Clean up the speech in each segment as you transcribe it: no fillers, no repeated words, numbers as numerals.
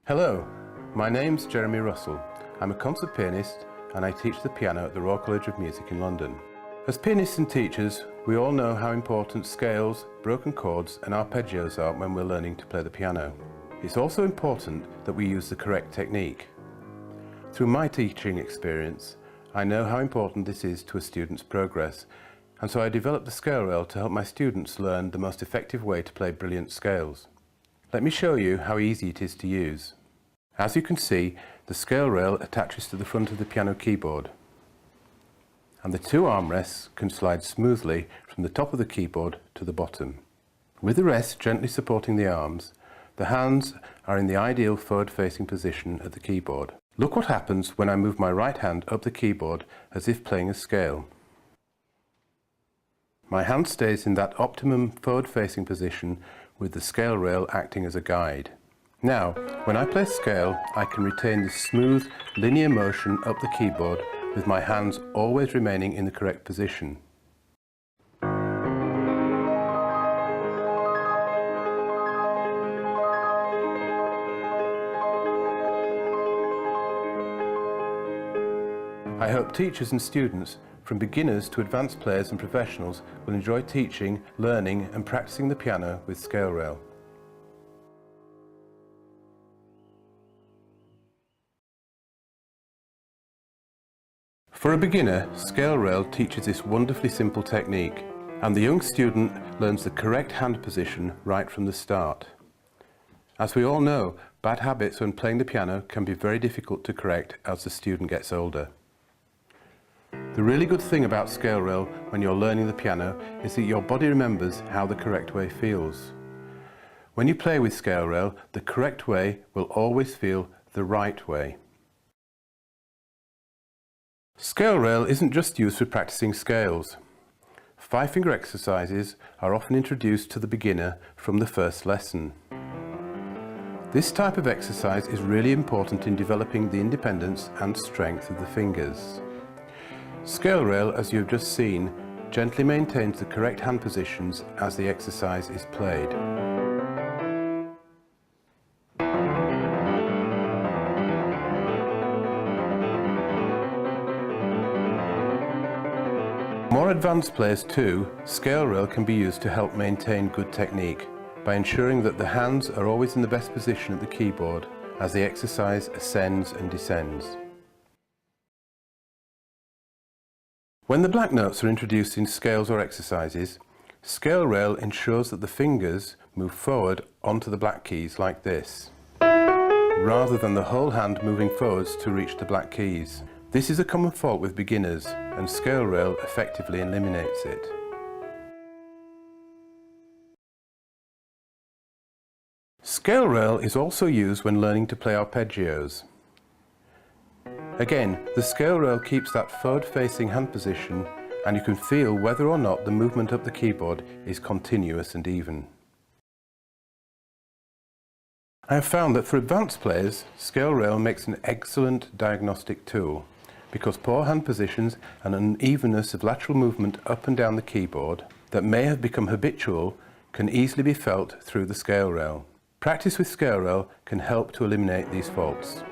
Hello, my name's Jeremy Russell. I'm a concert pianist and I teach the piano at the Royal College of Music in London. As pianists and teachers, we all know how important scales, broken chords and arpeggios are when we're learning to play the piano. It's also important that we use the correct technique. Through my teaching experience, I know how important this is to a student's progress, and so I developed the SCALERAIL to help my students learn the most effective way to play brilliant scales. Let me show you how easy it is to use. As you can see, the SCALERAIL attaches to the front of the piano keyboard, and the two armrests can slide smoothly from the top of the keyboard to the bottom. With the rest gently supporting the arms, the hands are in the ideal forward-facing position at the keyboard. Look what happens when I move my right hand up the keyboard as if playing a scale. My hand stays in that optimum forward-facing position with the SCALERAIL acting as a guide. Now, when I play scale, I can retain this smooth, linear motion up the keyboard with my hands always remaining in the correct position. I hope teachers and students, from beginners to advanced players and professionals, will enjoy teaching, learning and practicing the piano with SCALERAIL. For a beginner, SCALERAIL teaches this wonderfully simple technique, and the young student learns the correct hand position right from the start. As we all know, bad habits when playing the piano can be very difficult to correct as the student gets older. The really good thing about SCALERAIL when you're learning the piano is that your body remembers how the correct way feels. When you play with SCALERAIL, the correct way will always feel the right way. SCALERAIL isn't just used for practicing scales. Five-finger exercises are often introduced to the beginner from the first lesson. This type of exercise is really important in developing the independence and strength of the fingers. SCALERAIL, as you've just seen, gently maintains the correct hand positions as the exercise is played. For more advanced players too, SCALERAIL can be used to help maintain good technique by ensuring that the hands are always in the best position at the keyboard as the exercise ascends and descends. When the black notes are introduced in scales or exercises, SCALERAIL ensures that the fingers move forward onto the black keys like this, rather than the whole hand moving forwards to reach the black keys. This is a common fault with beginners, and SCALERAIL effectively eliminates it. SCALERAIL is also used when learning to play arpeggios. Again, the SCALERAIL keeps that forward-facing hand position, and you can feel whether or not the movement up the keyboard is continuous and even. I have found that for advanced players, SCALERAIL makes an excellent diagnostic tool, because poor hand positions and unevenness of lateral movement up and down the keyboard that may have become habitual can easily be felt through the SCALERAIL. Practice with SCALERAIL can help to eliminate these faults.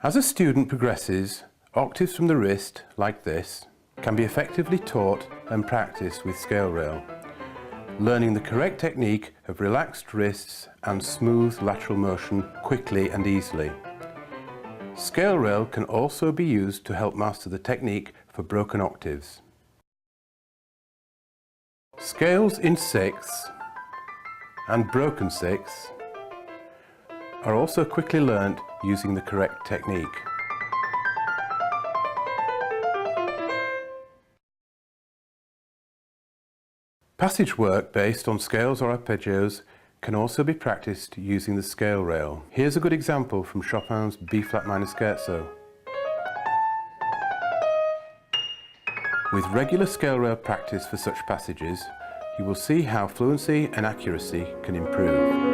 As a student progresses, octaves from the wrist, like this, can be effectively taught and practiced with SCALERAIL, learning the correct technique of relaxed wrists and smooth lateral motion quickly and easily. SCALERAIL can also be used to help master the technique for broken octaves. Scales in sixths and broken sixths are also quickly learnt using the correct technique. Passage work based on scales or arpeggios can also be practiced using the SCALERAIL. Here's a good example from Chopin's B-flat minor scherzo. With regular SCALERAIL practice for such passages, you will see how fluency and accuracy can improve.